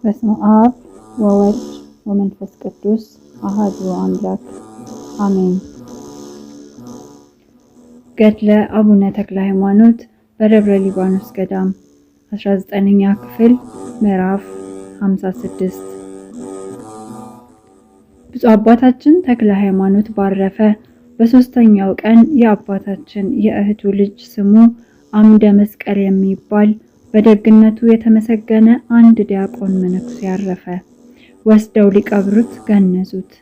በስመ አብ ወወልድ ወመንፈስ ቅዱስ አሐዱ አምላክ አሜን። ገድለ አቡነ ተክለ ሃይማኖት በደብረ ሊባኖስ ገዳም 19ኛ ክፍል ምዕራፍ 56። ብፁዕ አባታችን ተክለ ሃይማኖት ባረፈ በ3ኛው ቀን የአባታችን የእህቱ ልጅ ስሙ አምደ መስቀል የሚባል በደግነቱ የተመሰገነ አንድ ዲያቆን መነኩሴ ያረፈ። ወስደው ሊቀብሩት ገነዙት።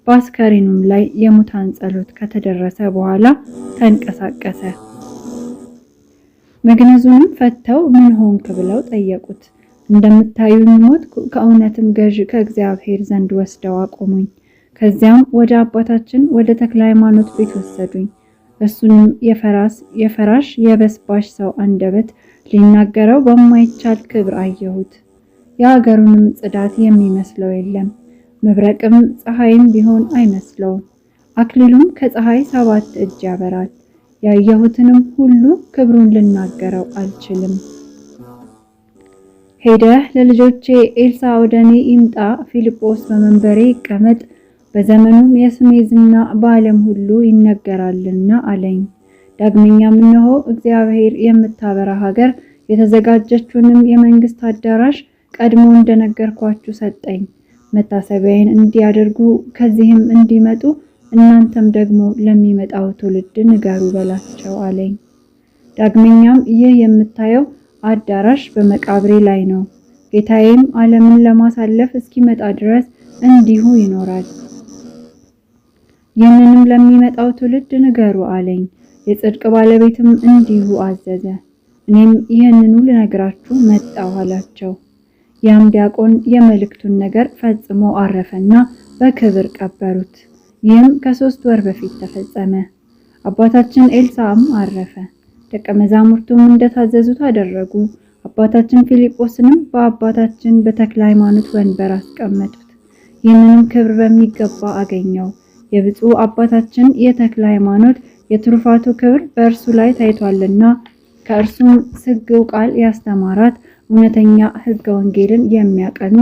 በአስከሬኑም ላይ የሙታን ጸሎት ከተደረሰ በኋላ ተንቀሳቀሰ። መግነዙንም ፈተው ምን ሆንክ ብለው ጠየቁት። እንደምታዩኝ ሞት፣ ከእውነትም ገዥ ከእግዚአብሔር ዘንድ ወስደው አቆሙኝ። ከዚያም ወደ አባታችን ወደ ተክለ ሃይማኖት ቤት ወሰዱኝ። እሱንም የፈራሽ የበስባሽ ሰው አንደበት ሊናገረው በማይቻል ክብር አየሁት። የአገሩንም ጽዳት የሚመስለው የለም። መብረቅም ፀሐይም ቢሆን አይመስለውም። አክሊሉም ከፀሐይ 7 እጅ ያበራል። ያየሁትንም ሁሉ ክብሩን ልናገረው አልችልም። ሄደህ ለልጆቼ ኤልሳ ወደኔ ይምጣ፣ ፊልጶስ በመንበሬ ይቀመጥ፣ በዘመኑም የስሜ ዝና በዓለም ሁሉ ይነገራልና አለኝ። ዳግመኛም እነሆ እግዚአብሔር የምታበራ ሀገር የተዘጋጀችውንም የመንግስት አዳራሽ ቀድሞ እንደነገርኳችሁ ሰጠኝ። መታሰቢያዬን እንዲያደርጉ ከዚህም እንዲመጡ እናንተም ደግሞ ለሚመጣው ትውልድ ንገሩ በላቸው አለኝ። ዳግመኛም ይህ የምታየው አዳራሽ በመቃብሬ ላይ ነው። ጌታዬም ዓለምን ለማሳለፍ እስኪመጣ ድረስ እንዲሁ ይኖራል። ይህንንም ለሚመጣው ትውልድ ንገሩ አለኝ። የጽድቅ ባለቤትም እንዲሁ አዘዘ። እኔም ይህንኑ ልነግራችሁ መጣሁ አላቸው። ያም ዲያቆን የመልእክቱን ነገር ፈጽሞ አረፈና በክብር ቀበሩት። ይህም ከ3 ወር በፊት ተፈጸመ። አባታችን ኤልሳዕም አረፈ። ደቀ መዛሙርቱም እንደታዘዙት አደረጉ። አባታችን ፊልጶስንም በአባታችን በተክለ ሃይማኖት ወንበር አስቀመጡት። ይህንንም ክብር በሚገባ አገኘው። የብፁዕ አባታችን የተክለ ሃይማኖት የትሩፋቱ ክብር በእርሱ ላይ ታይቷልና ከእርሱም ስግው ቃል ያስተማራት እውነተኛ ሕገ ወንጌልን የሚያቀኑ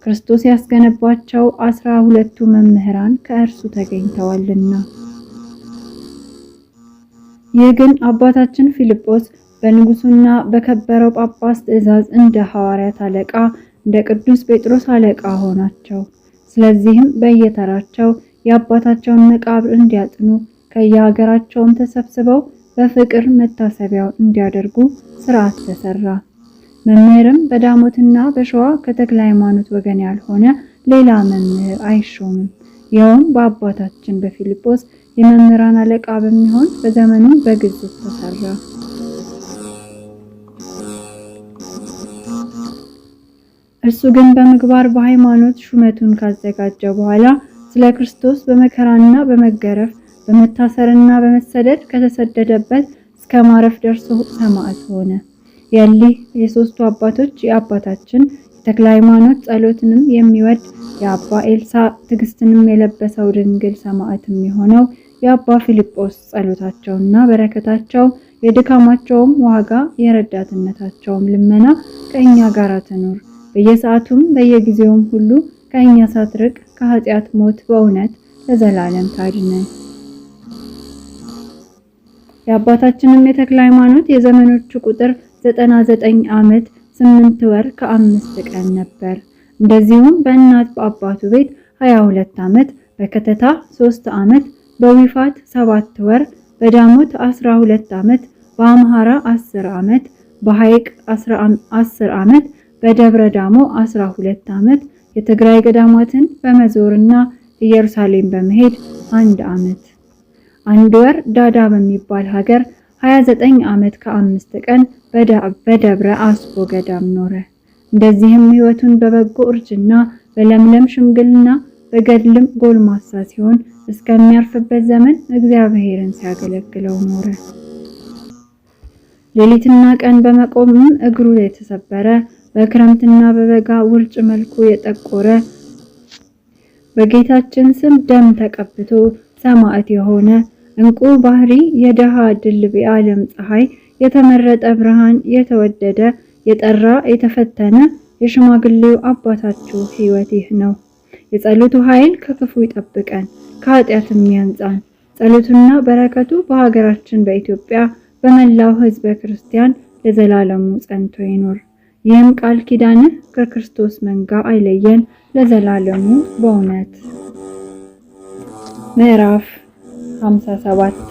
ክርስቶስ ያስገነባቸው 12ቱ መምህራን ከእርሱ ተገኝተዋልና። ይህ ግን አባታችን ፊልጶስ በንጉሱና በከበረው ጳጳስ ትእዛዝ እንደ ሐዋርያት አለቃ እንደ ቅዱስ ጴጥሮስ አለቃ ሆናቸው። ስለዚህም በየተራቸው የአባታቸውን መቃብር እንዲያጥኑ ከየሀገራቸውም ተሰብስበው በፍቅር መታሰቢያውን እንዲያደርጉ ሥርዓት ተሰራ። መምህርም በዳሞትና በሸዋ ከተክለ ሃይማኖት ወገን ያልሆነ ሌላ መምህር አይሾምም። ይኸውም በአባታችን በፊልጶስ የመምህራን አለቃ በሚሆን በዘመኑ በግዞት ተሰራ። እርሱ ግን በምግባር በሃይማኖት ሹመቱን ካዘጋጀ በኋላ ስለ ክርስቶስ በመከራና በመገረፍ በመታሰርና በመሰደድ ከተሰደደበት እስከ ማረፍ ደርሶ ሰማዕት ሆነ። የሊህ የሶስቱ አባቶች የአባታችን የተክለ ሃይማኖት ጸሎትንም የሚወድ የአባ ኤልሳዕ ትዕግስትንም የለበሰው ድንግል ሰማዕትም የሆነው የአባ ፊልጶስ ጸሎታቸውና በረከታቸው የድካማቸውም ዋጋ የረዳትነታቸውም ልመና ከእኛ ጋር ትኑር። በየሰዓቱም በየጊዜውም ሁሉ ከእኛ ሳትርቅ ከኃጢአት ሞት በእውነት ለዘላለም ታድነን። የአባታችንም የተክለ ሃይማኖት የዘመኖቹ ቁጥር 99 ዓመት 8 ወር ከ5 ቀን ነበር። እንደዚሁም በእናት በአባቱ ቤት 22 ዓመት፣ በከተታ 3 ዓመት፣ በዊፋት 7 ወር፣ በዳሞት 12 ዓመት፣ በአምሃራ 10 ዓመት፣ በሐይቅ 10 ዓመት፣ በደብረ ዳሞ 12 ዓመት፣ የትግራይ ገዳማትን በመዞርና ኢየሩሳሌም በመሄድ 1 ዓመት፣ 1 ወር ዳዳ በሚባል ሀገር 29 ዓመት ከ5 ቀን በደብረ አስቦ ገዳም ኖረ። እንደዚህም ሕይወቱን በበጎ እርጅና በለምለም ሽምግልና በገድልም ጎልማሳ ሲሆን እስከሚያርፍበት ዘመን እግዚአብሔርን ሲያገለግለው ኖረ። ሌሊትና ቀን በመቆምም እግሩ የተሰበረ በክረምትና በበጋ ውርጭ መልኩ የጠቆረ በጌታችን ስም ደም ተቀብቶ ሰማዕት የሆነ እንቁ ባህሪ የደሃ ድልብ የዓለም ፀሐይ የተመረጠ ብርሃን የተወደደ የጠራ የተፈተነ የሽማግሌው አባታችሁ ሕይወት ይህ ነው። የጸሎቱ ኃይል ከክፉ ይጠብቀን፣ ከኃጢአትም ያንጻን። ጸሎቱና በረከቱ በሀገራችን በኢትዮጵያ በመላው ሕዝበ ክርስቲያን ለዘላለሙ ጸንቶ ይኖር። ይህም ቃል ኪዳንህ ከክርስቶስ መንጋ አይለየን ለዘላለሙ በእውነት። ምዕራፍ 57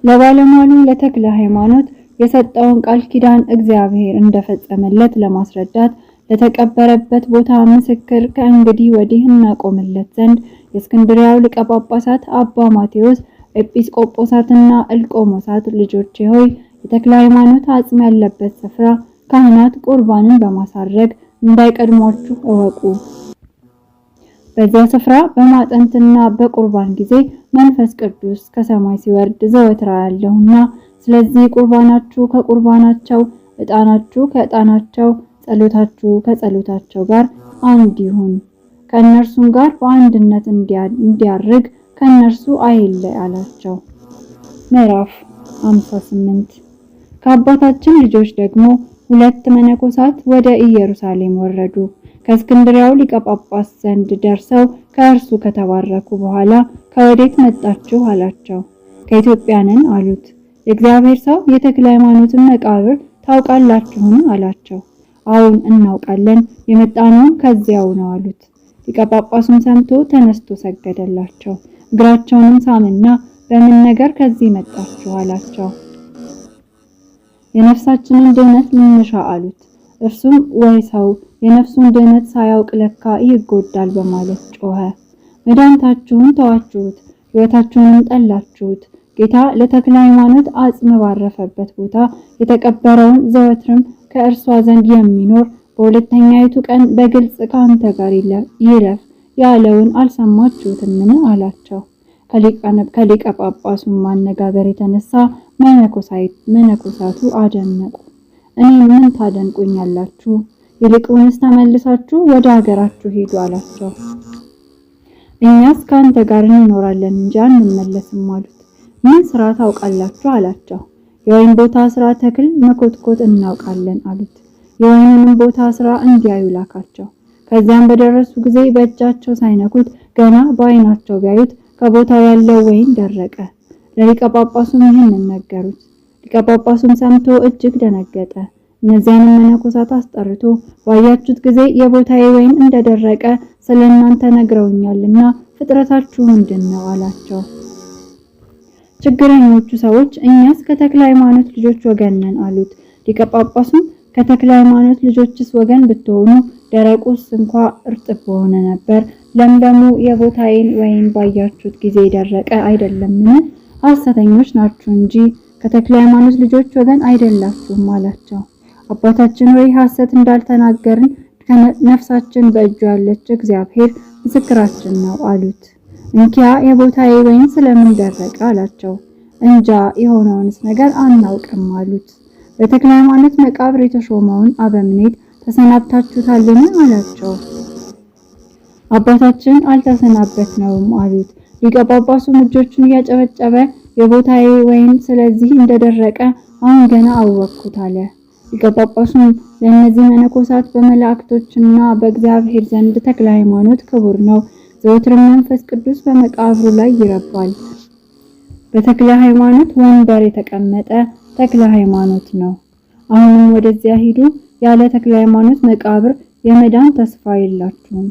ለባለሟሉ ለተክለ ሃይማኖት የሰጠውን ቃል ኪዳን እግዚአብሔር እንደፈጸመለት ለማስረዳት ለተቀበረበት ቦታ ምስክር ከእንግዲህ ወዲህ እናቆምለት ዘንድ የእስክንድርያው ሊቀ ጳጳሳት አባ ማቴዎስ ኤጲስቆጶሳትና እልቆሞሳት ልጆቼ ሆይ የተክለ ሃይማኖት አጽም ያለበት ስፍራ ካህናት ቁርባንን በማሳረግ እንዳይቀድሟችሁ እወቁ። በዚያ ስፍራ በማጠንትና በቁርባን ጊዜ መንፈስ ቅዱስ ከሰማይ ሲወርድ ዘወትር አያለሁና፣ ስለዚህ ቁርባናችሁ ከቁርባናቸው፣ ዕጣናችሁ ከዕጣናቸው፣ ጸሎታችሁ ከጸሎታቸው ጋር አንድ ይሁን። ከእነርሱም ጋር በአንድነት እንዲያርግ ከእነርሱ አይለይ አላቸው። ምዕራፍ 58 ከአባታችን ልጆች ደግሞ 2 መነኮሳት ወደ ኢየሩሳሌም ወረዱ። ከእስክንድርያው ሊቀ ጳጳስ ዘንድ ደርሰው ከእርሱ ከተባረኩ በኋላ ከወዴት መጣችሁ አላቸው። ከኢትዮጵያ ነን አሉት። የእግዚአብሔር ሰው የተክለ ሃይማኖትን መቃብር ታውቃላችሁን አላቸው። አዎን እናውቃለን፣ የመጣነውም ከዚያው ነው አሉት። ሊቀ ጳጳሱም ሰምቶ ተነስቶ ሰገደላቸው። እግራቸውንም ሳምና በምን ነገር ከዚህ መጣችሁ አላቸው። የነፍሳችንን ድህነት ልንሻ አሉት። እርሱም ወይ ሰው የነፍሱን ድህነት ሳያውቅ ለካ ይጎዳል በማለት ጮኸ። መድኃኒታችሁን ተዋችሁት፣ ሕይወታችሁንም ጠላችሁት። ጌታ ለተክለ ሃይማኖት አጽም ባረፈበት ቦታ የተቀበረውን ዘወትርም ከእርሷ ዘንድ የሚኖር በሁለተኛይቱ ቀን በግልጽ ከአንተ ጋር ይለፍ ያለውን አልሰማችሁትምን አላቸው። ከሊቀ ጳጳሱም ማነጋገር የተነሳ መነኮሳቱ አደነቁ። እኔ ምን ታደንቁኛላችሁ? ይልቁንስ ተመልሳችሁ ወደ ሀገራችሁ ሂዱ አላቸው። እኛስ ከአንተ ጋር እንኖራለን እንጂ አንመለስም አሉት። ምን ስራ ታውቃላችሁ አላቸው። የወይን ቦታ ስራ ተክል መኮትኮት እናውቃለን አሉት። የወይኑንም ቦታ ስራ እንዲያዩ ላካቸው። ከዚያም በደረሱ ጊዜ በእጃቸው ሳይነኩት ገና በዓይናቸው ቢያዩት ከቦታው ያለው ወይን ደረቀ። ለሊቀ ጳጳሱም ይህንን ነገሩት። ሊቀ ጳጳሱም ሰምቶ እጅግ ደነገጠ። እነዚያንም መነኮሳት አስጠርቶ ባያችሁት ጊዜ የቦታዬ ወይን እንደደረቀ ስለእናንተ ነግረውኛልና ፍጥረታችሁ ምንድነው አላቸው። ችግረኞቹ ሰዎች እኛስ ከተክለ ሃይማኖት ልጆች ወገን ነን አሉት። ሊቀ ጳጳሱም ከተክለ ሃይማኖት ልጆችስ ወገን ብትሆኑ ደረቁስ እንኳ እርጥብ በሆነ ነበር። ለምለሙ የቦታዬን ወይን ባያችሁት ጊዜ ደረቀ አይደለምን? ሐሰተኞች ናችሁ እንጂ ከተክለ ሃይማኖት ልጆች ወገን አይደላችሁም አላቸው። አባታችን ሆይ ሐሰት እንዳልተናገርን ነፍሳችን በእጁ ያለች እግዚአብሔር ምስክራችን ነው አሉት። እንኪያ የቦታዬ ወይን ስለምን ደረቀ አላቸው። እንጃ የሆነውንስ ነገር አናውቅም አሉት። በተክለ ሃይማኖት መቃብር የተሾመውን አበምኔት ተሰናብታችሁታልን አላቸው። አባታችን አልተሰናበትነውም አሉት። ሊቀ ጳጳሱም እጆቹን እያጨበጨበ የቦታዬ ወይን ስለዚህ እንደደረቀ አሁን ገና አወቅኩት አለ። ሊቀ ጳጳሱም ለእነዚህ መነኮሳት በመላእክቶችና በእግዚአብሔር ዘንድ ተክለ ሃይማኖት ክቡር ነው፣ ዘወትር መንፈስ ቅዱስ በመቃብሩ ላይ ይረባል። በተክለ ሃይማኖት ወንበር የተቀመጠ ተክለ ሃይማኖት ነው። አሁንም ወደዚያ ሂዱ፣ ያለ ተክለ ሃይማኖት መቃብር የመዳን ተስፋ የላችሁም።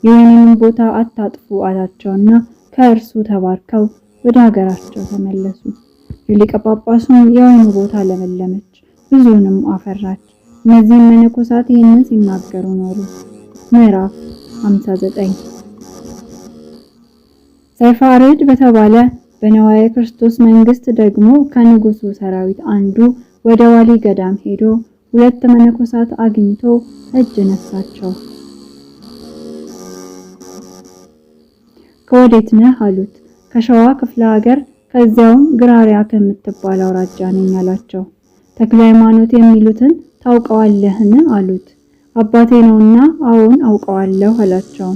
የወይኑን ቦታ አታጥፉ አላቸውና ከእርሱ ተባርከው ወደ ሀገራቸው ተመለሱ። የሊቀ ጳጳሱም የወይኑ ቦታ ለመለመች፣ ብዙንም አፈራች። እነዚህ መነኮሳት ይህንን ሲናገሩ ኖሩ። ምዕራፍ 59 ሰይፋርድ በተባለ በነዋየ ክርስቶስ መንግስት ደግሞ ከንጉሱ ሰራዊት አንዱ ወደ ዋሊ ገዳም ሄዶ 2 መነኮሳት አግኝቶ እጅ ነሳቸው። ከወዴት ነህ አሉት። ከሸዋ ክፍለ ሀገር ከዚያውም ግራሪያ ከምትባል አውራጃ ነኝ አላቸው። ተክለ ሃይማኖት የሚሉትን ታውቀዋለህን አሉት። አባቴ ነውና አዎን አውቀዋለሁ አላቸው።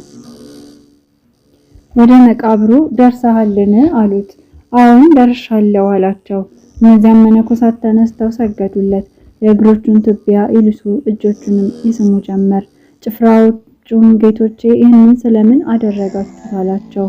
ወደ መቃብሩ ደርሰሃልን አሉት። አዎን ደርሻለሁ አላቸው። እነዚያም መነኮሳት ተነስተው ሰገዱለት። የእግሮቹን ትቢያ ይልሱ እጆቹንም ይስሙ ጀመር። ጭፍራዎቹም ጌቶቼ ይህንን ስለምን አደረጋችሁት አላቸው።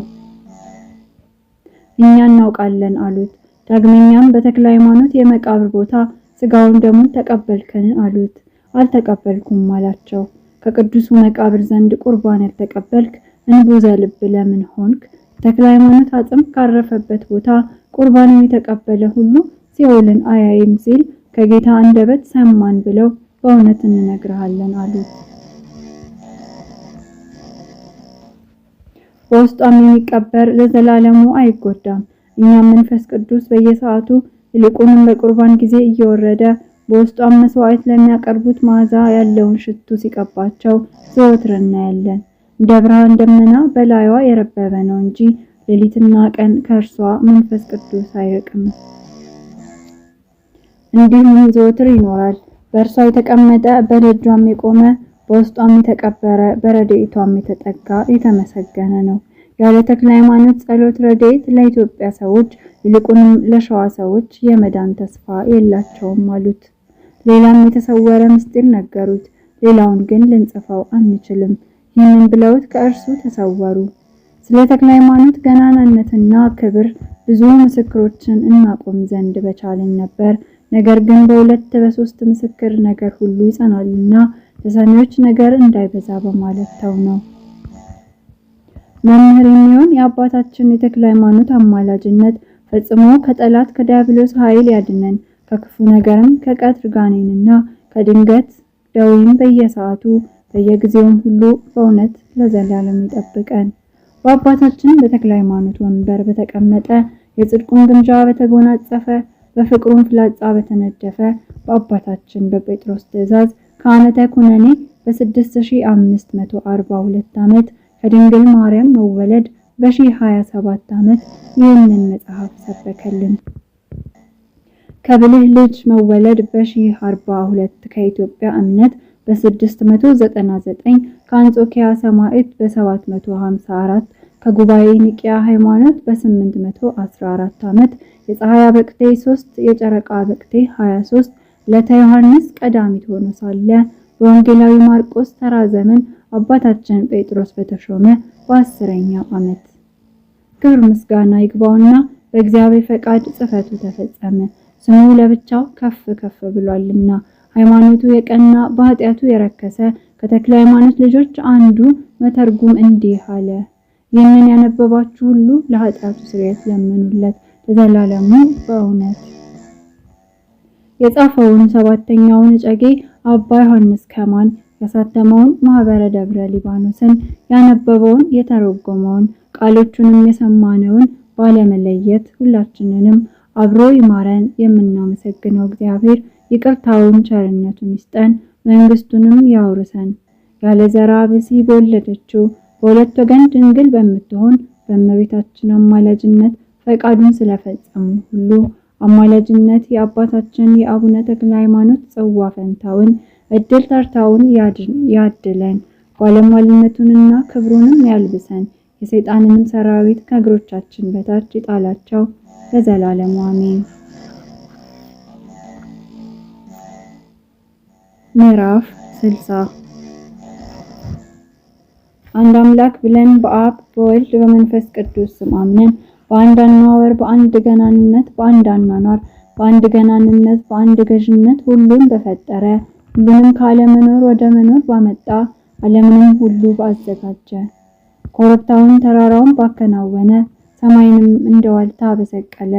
እኛ እናውቃለን አሉት። ዳግመኛም በተክለ ሃይማኖት የመቃብር ቦታ ስጋውን ደሙን ተቀበልከን አሉት። አልተቀበልኩም አላቸው። ከቅዱሱ መቃብር ዘንድ ቁርባን ያልተቀበልክ እንቡዘ ልብ ለምን ሆንክ? ተክለ ሃይማኖት አጽም ካረፈበት ቦታ ቁርባንን የተቀበለ ሁሉ ሲኦልን አያይም ሲል ከጌታ አንደበት ሰማን ብለው በእውነት እንነግርሃለን አሉት። በውስጧም የሚቀበር ለዘላለሙ አይጎዳም። እኛም መንፈስ ቅዱስ በየሰዓቱ ይልቁንም በቁርባን ጊዜ እየወረደ በውስጧም መስዋዕት ለሚያቀርቡት መዓዛ ያለውን ሽቱ ሲቀባቸው ዘወትር እናያለን። እንደ ብርሃን ደመና በላይዋ የረበበ ነው እንጂ ሌሊትና ቀን ከእርሷ መንፈስ ቅዱስ አይርቅም። እንዲሁም ዘወትር ይኖራል። በእርሷ የተቀመጠ በደጇም የቆመ በውስጧም የተቀበረ በረድኤቷም የተጠጋ የተመሰገነ ነው። ያለ ተክለ ሃይማኖት ጸሎት ረድኤት ለኢትዮጵያ ሰዎች ይልቁንም ለሸዋ ሰዎች የመዳን ተስፋ የላቸውም አሉት። ሌላም የተሰወረ ምስጢር ነገሩት። ሌላውን ግን ልንጽፈው አንችልም። ይህንን ብለውት ከእርሱ ተሰወሩ። ስለ ተክለ ሃይማኖት ገናናነትና ክብር ብዙ ምስክሮችን እናቆም ዘንድ በቻልን ነበር። ነገር ግን በሁለት በሶስት ምስክር ነገር ሁሉ ይጸናልና ተሰሚዎች ነገር እንዳይበዛ በማለት ተው ነው። መምህር የሚሆን የአባታችን የተክለ ሃይማኖት አማላጅነት ፈጽሞ ከጠላት ከዲያብሎስ ኃይል ያድነን፣ ከክፉ ነገርም ከቀትር ጋኔንና ከድንገት ደዌም በየሰዓቱ በየጊዜውም ሁሉ በእውነት ለዘላለም ይጠብቀን። በአባታችን በተክለ ሃይማኖት ወንበር በተቀመጠ የጽድቁን ግምጃ በተጎናጸፈ በፍቅሩን ፍላጻ በተነደፈ በአባታችን በጴጥሮስ ትእዛዝ ከዓመተ ኩነኔ በ6542 ዓመት ከድንግል ማርያም መወለድ በ1027 ዓመት ይህንን መጽሐፍ ሰበከልን። ከብልህ ልጅ መወለድ በ1042 ከኢትዮጵያ እምነት በ699 ከአንጾኪያ ሰማዕት በ754 ከጉባኤ ኒቂያ ሃይማኖት በ814 ዓመት የፀሐይ አበቅቴ 3 የጨረቃ አበቅቴ 23 ዕለተ ዮሐንስ ቀዳሚት ሆኖ ሳለ በወንጌላዊ ማርቆስ ተራ ዘመን አባታችን ጴጥሮስ በተሾመ በ10ኛው ዓመት ክብር ምስጋና ይግባውና በእግዚአብሔር ፈቃድ ጽፈቱ ተፈጸመ። ስሙ ለብቻው ከፍ ከፍ ብሏልና ሃይማኖቱ የቀና በኃጢአቱ የረከሰ ከተክለ ሃይማኖት ልጆች አንዱ መተርጉም እንዲህ አለ። ይህንን ያነበባችሁ ሁሉ ለኃጢአቱ ስርየት ለምኑለት ለዘላለሙ በእውነት። የጻፈውን ሰባተኛውን እጨጌ አባ ዮሐንስ ከማን ያሳተመውን ማህበረ ደብረ ሊባኖስን ያነበበውን የተረጎመውን ቃሎቹንም የሰማነውን ባለመለየት ሁላችንንም አብሮ ይማረን። የምናመሰግነው እግዚአብሔር ይቅርታውን ቸርነቱን ይስጠን፣ መንግስቱንም ያውርሰን። ያለ ዘራ ብሲ በወለደችው በሁለት ወገን ድንግል በምትሆን በእመቤታችን አማላጅነት ፈቃዱን ስለፈጸሙ ሁሉ አማላጅነት የአባታችን የአቡነ ተክለ ሃይማኖት ጽዋ ፈንታውን እድል ተርታውን ያድለን። ባለሟልነቱንና ክብሩንም ያልብሰን። የሰይጣንንም ሰራዊት ከእግሮቻችን በታች ይጣላቸው ለዘላለሙ አሜን። ምዕራፍ 60 አንድ አምላክ ብለን በአብ በወልድ በመንፈስ ቅዱስ ስም አምነን በአንድ አኗኗር በአንድ ገናንነት በአንድ አኗኗር በአንድ ገናንነት በአንድ ገዥነት ሁሉን በፈጠረ ሁሉንም ካለመኖር ወደ መኖር ባመጣ ዓለምንም ሁሉ ባዘጋጀ ኮረብታውን ተራራውን ባከናወነ ሰማይንም እንደዋልታ በሰቀለ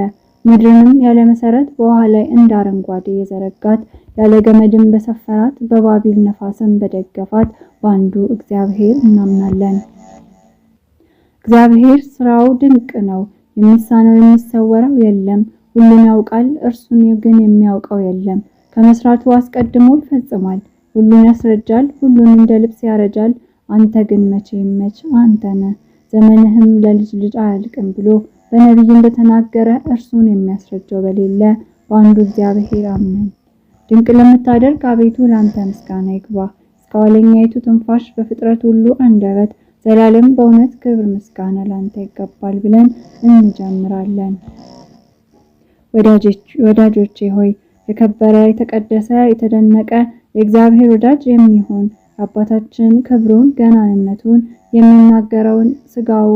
ምድርንም ያለ መሰረት በውሃ ላይ እንዳረንጓዴ የዘረጋት ያለ ገመድም በሰፈራት በባቢል ነፋስም በደገፋት በአንዱ እግዚአብሔር እናምናለን። እግዚአብሔር ስራው ድንቅ ነው። የሚሳነው የሚሰወረው የለም። ሁሉን ያውቃል፣ እርሱን ግን የሚያውቀው የለም። ከመስራቱ አስቀድሞ ይፈጽማል። ሁሉን ያስረጃል፣ ሁሉን እንደ ልብስ ያረጃል። አንተ ግን መቼ አንተ ነህ፣ ዘመንህም ለልጅ ልጅ አያልቅም ብሎ በነቢይ እንደተናገረ እርሱን የሚያስረጃው በሌለ በአንዱ እግዚአብሔር አምነን። ድንቅ ለምታደርግ አቤቱ ላንተ ምስጋና ይግባ። እስከ ኋለኛይቱ ትንፋሽ በፍጥረት ሁሉ አንደበት ዘላለም በእውነት ክብር ምስጋና ላንተ ይገባል ብለን እንጀምራለን። ወዳጆቼ ሆይ የከበረ የተቀደሰ የተደነቀ የእግዚአብሔር ወዳጅ የሚሆን አባታችን ክብሩን ገናንነቱን የሚናገረውን ስጋው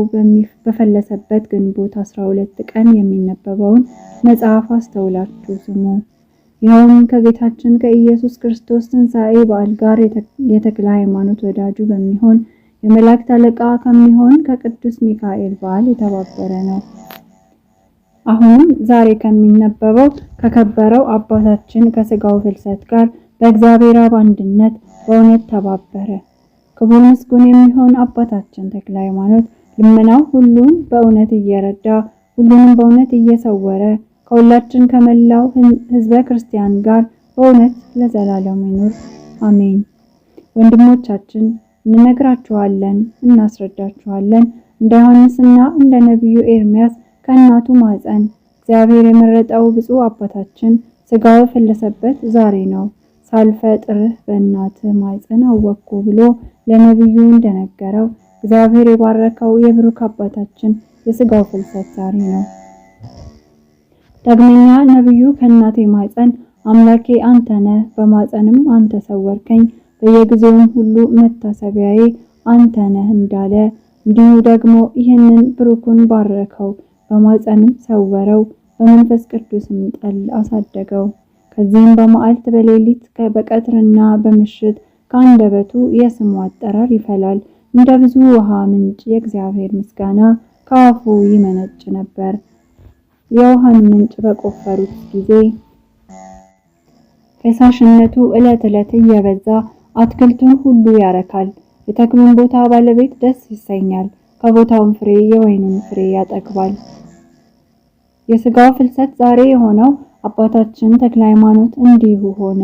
በፈለሰበት ግንቦት 12 ቀን የሚነበበውን መጽሐፍ አስተውላችሁ ስሙ። ይኸውም ከጌታችን ከኢየሱስ ክርስቶስ ትንሣኤ በዓል ጋር የተክለ ሃይማኖት ወዳጁ በሚሆን የመላእክት አለቃ ከሚሆን ከቅዱስ ሚካኤል በዓል የተባበረ ነው። አሁንም ዛሬ ከሚነበበው ከከበረው አባታችን ከስጋው ፍልሰት ጋር በእግዚአብሔር አብ አንድነት በእውነት ተባበረ። ክቡር ምስጉን የሚሆን አባታችን ተክለ ሃይማኖት ልመናው ሁሉን በእውነት እየረዳ ሁሉንም በእውነት እየሰወረ ከሁላችን ከመላው ሕዝበ ክርስቲያን ጋር በእውነት ለዘላለም ይኑር አሜን። ወንድሞቻችን እንነግራችኋለን፣ እናስረዳችኋለን። እንደ ዮሐንስና እንደ ነቢዩ ኤርምያስ ከእናቱ ማኅፀን እግዚአብሔር የመረጠው ብፁዕ አባታችን ስጋው የፈለሰበት ዛሬ ነው። ሳልፈጥርህ በእናትህ ማኅፀን አወቅኩ ብሎ ለነቢዩ እንደነገረው እግዚአብሔር የባረከው የብሩክ አባታችን የስጋው ፍልሰት ዛሬ ነው። ዳግመኛ ነቢዩ ከእናቴ ማኅፀን አምላኬ አንተ ነህ፣ በማኅፀንም አንተ ሰወርከኝ፣ በየጊዜውም ሁሉ መታሰቢያዬ አንተ ነህ እንዳለ እንዲሁ ደግሞ ይህንን ብሩኩን ባረከው፣ በማኅፀንም ሰወረው፣ በመንፈስ ቅዱስም ጠል አሳደገው። ከዚህም በመዓልት በሌሊት በቀትርና በምሽት ከአንደበቱ የስሙ አጠራር ይፈላል። እንደ ብዙ ውሃ ምንጭ የእግዚአብሔር ምስጋና ከአፉ ይመነጭ ነበር። የውሃን ምንጭ በቆፈሩት ጊዜ ፈሳሽነቱ ዕለት ዕለት እየበዛ አትክልቱን ሁሉ ያረካል። የተክሉን ቦታ ባለቤት ደስ ይሰኛል፣ ከቦታውም ፍሬ የወይኑን ፍሬ ያጠግባል። የስጋው ፍልሰት ዛሬ የሆነው አባታችን ተክለ ሃይማኖት እንዲሁ ሆነ።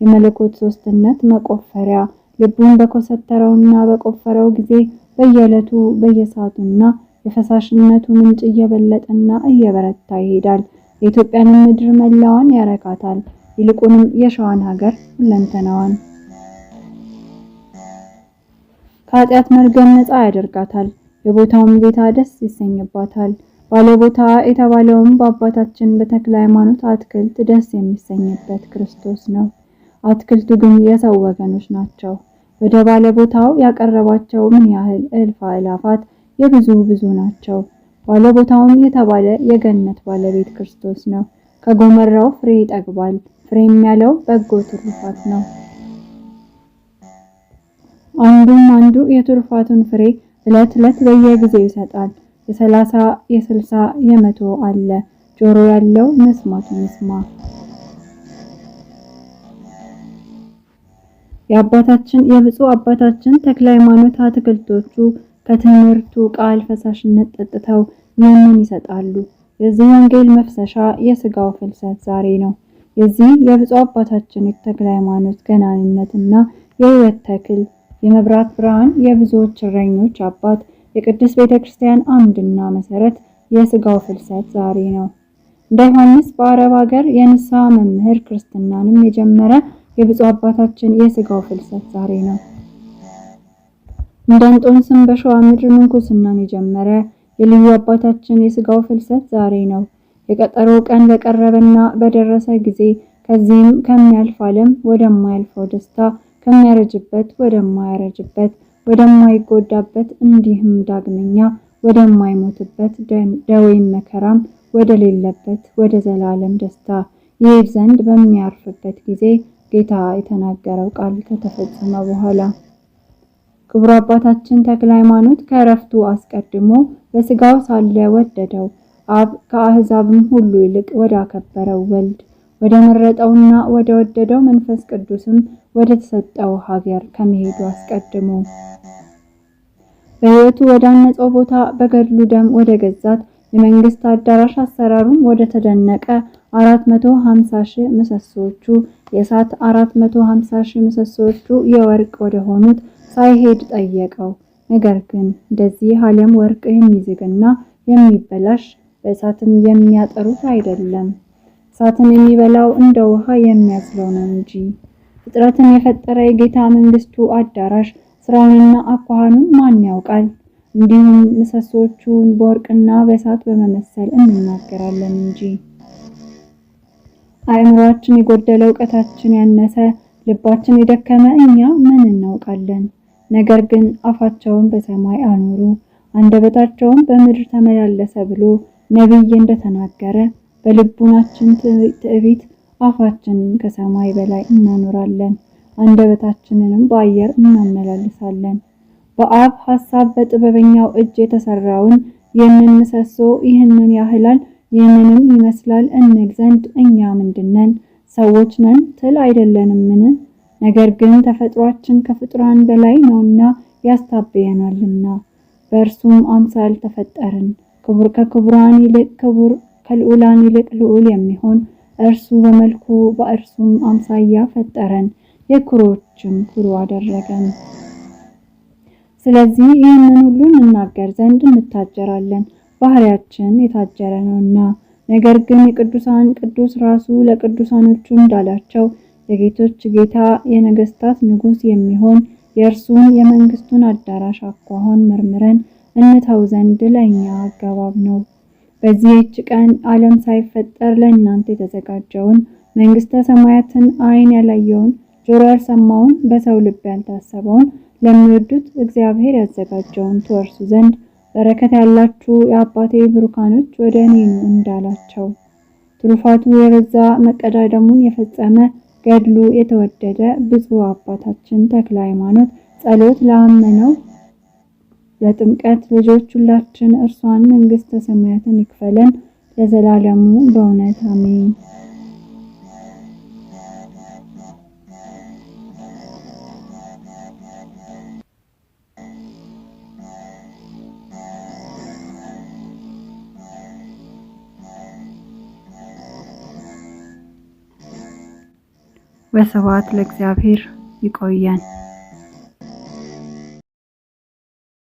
የመለኮት ሶስትነት መቆፈሪያ ልቡን በኮሰተረውና በቆፈረው ጊዜ በየዕለቱ በየሰዓቱና የፈሳሽነቱ ምንጭ እየበለጠና እየበረታ ይሄዳል። የኢትዮጵያንም ምድር መላዋን ያረካታል፣ ይልቁንም የሸዋን ሀገር ሁለንተናዋን ከኃጢአት መርገም ነፃ ያደርጋታል። የቦታውም ጌታ ደስ ይሰኝባታል። ባለቦታ የተባለውም በአባታችን በተክለ ሃይማኖት አትክልት ደስ የሚሰኝበት ክርስቶስ ነው። አትክልቱ ግን የሰው ወገኖች ናቸው። ወደ ባለቦታው ያቀረባቸው ምን ያህል እልፍ አእላፋት የብዙ ናቸው። ባለቦታውም የተባለ የገነት ባለቤት ክርስቶስ ነው። ከጎመራው ፍሬ ይጠግባል። ፍሬም ያለው በጎ ትሩፋት ነው። አንዱ የትሩፋቱን ፍሬ ዕለት ዕለት በየጊዜው ይሰጣል። የ30 የ60 የ100 አለ። ጆሮ ያለው መስማቱን ይስማ። የአባታችን የብፁዕ አባታችን ተክለ ሃይማኖት አትክልቶቹ ከትምህርቱ ቃል ፈሳሽነት ጠጥተው ይህንን ይሰጣሉ። የዚህ ወንጌል መፍሰሻ የስጋው ፍልሰት ዛሬ ነው። የዚህ የብፁዕ አባታችን ተክለ ሃይማኖት ገናንነትና የሕይወት ተክል የመብራት ብርሃን የብዙዎች እረኞች አባት የቅድስት ቤተክርስቲያን አምድና መሰረት የስጋው ፍልሰት ዛሬ ነው። እንደ ዮሐንስ በአረብ ሀገር የንስሐ መምህር ክርስትናንም የጀመረ የብፁዕ አባታችን የስጋው ፍልሰት ዛሬ ነው። እንደ እንጦንስም በሸዋ ምድር ምንኩስናን የጀመረ የልዩ አባታችን የስጋው ፍልሰት ዛሬ ነው። የቀጠሮ ቀን በቀረበና በደረሰ ጊዜ ከዚህም ከሚያልፍ ዓለም ወደማያልፈው ደስታ ከሚያረጅበት ወደማያረጅበት ወደማይጎዳበት እንዲህም ዳግመኛ ወደማይሞትበት ደዌም መከራም ወደሌለበት ወደ ዘላለም ደስታ ይሄድ ዘንድ በሚያርፍበት ጊዜ ጌታ የተናገረው ቃል ከተፈጸመ በኋላ ክቡር አባታችን ተክለ ሃይማኖት ከዕረፍቱ አስቀድሞ በስጋው ሳለ ወደደው አብ ከአሕዛብም ሁሉ ይልቅ ወዳከበረው ወልድ ወደ መረጠውና ወደ ወደደው መንፈስ ቅዱስም ወደ ተሰጠው ሀገር ከመሄዱ አስቀድሞ በሕይወቱ ወደ አነጸው ቦታ በገድሉ ደም ወደ ገዛት የመንግስት አዳራሽ አሰራሩም ወደ ተደነቀ 450,000 ምሰሶቹ የእሳት 450,000 ምሰሶቹ የወርቅ ወደ ሆኑት ሳይሄድ ጠየቀው። ነገር ግን እንደዚህ ዓለም ወርቅ የሚዝግና የሚበላሽ በእሳትም የሚያጠሩት አይደለም፣ እሳትን የሚበላው እንደ ውሃ የሚያዝለው ነው እንጂ። ፍጥረትን የፈጠረ የጌታ መንግስቱ አዳራሽ ስራውንና አኳኋኑን ማን ያውቃል? እንዲሁም ምሰሶቹን በወርቅና በእሳት በመመሰል እንናገራለን እንጂ። አእምሯችን የጎደለ፣ ዕውቀታችን ያነሰ፣ ልባችን የደከመ እኛ ምን እናውቃለን? ነገር ግን አፋቸውን በሰማይ አኖሩ፣ አንደበታቸውን በምድር ተመላለሰ ብሎ ነቢይ እንደተናገረ በልቡናችን ትዕቢት አፋችንን ከሰማይ በላይ እናኖራለን፣ አንደበታችንንም በአየር እናመላልሳለን። በአብ ሐሳብ በጥበበኛው እጅ የተሰራውን ይህንን ምሰሶ ይህንን ያህላል ይህንንም ይመስላል እንል ዘንድ እኛ ምንድነን? ሰዎች ነን ትል አይደለንምን? ነገር ግን ተፈጥሯችን ከፍጡራን በላይ ነውና ያስታብየናልና። በእርሱም አምሳል ተፈጠርን። ክቡር ከክቡራን ይልቅ ክቡር፣ ከልዑላን ይልቅ ልዑል የሚሆን እርሱ በመልኩ በእርሱም አምሳያ ፈጠረን፣ የኩሮችም ኩሩ አደረገን። ስለዚህ ይህንን ሁሉ እንናገር ዘንድ እንታጀራለን፣ ባህሪያችን የታጀረ ነውና። ነገር ግን የቅዱሳን ቅዱስ ራሱ ለቅዱሳኖቹ እንዳላቸው የጌቶች ጌታ የነገስታት ንጉስ የሚሆን የእርሱን የመንግስቱን አዳራሽ አኳኋን መርምረን እንተው ዘንድ ለእኛ አገባብ ነው። በዚህች ቀን ዓለም ሳይፈጠር ለእናንተ የተዘጋጀውን መንግስተ ሰማያትን ዓይን ያላየውን ጆሮ ያልሰማውን በሰው ልብ ያልታሰበውን ለሚወዱት እግዚአብሔር ያዘጋጀውን ትወርሱ ዘንድ በረከት ያላችሁ የአባቴ ብሩካኖች ወደ እኔ ኑ እንዳላቸው። ትሩፋቱ የበዛ መቀዳደሙን የፈጸመ ገድሉ የተወደደ ብፁዕ አባታችን ተክለ ሃይማኖት ጸሎት ላመነው ለጥምቀት ልጆች ሁላችን እርሷን መንግስተ ሰማያትን ይክፈለን ለዘላለሙ በእውነት አሜን። ወስብሐት ለእግዚአብሔር። ይቆየን።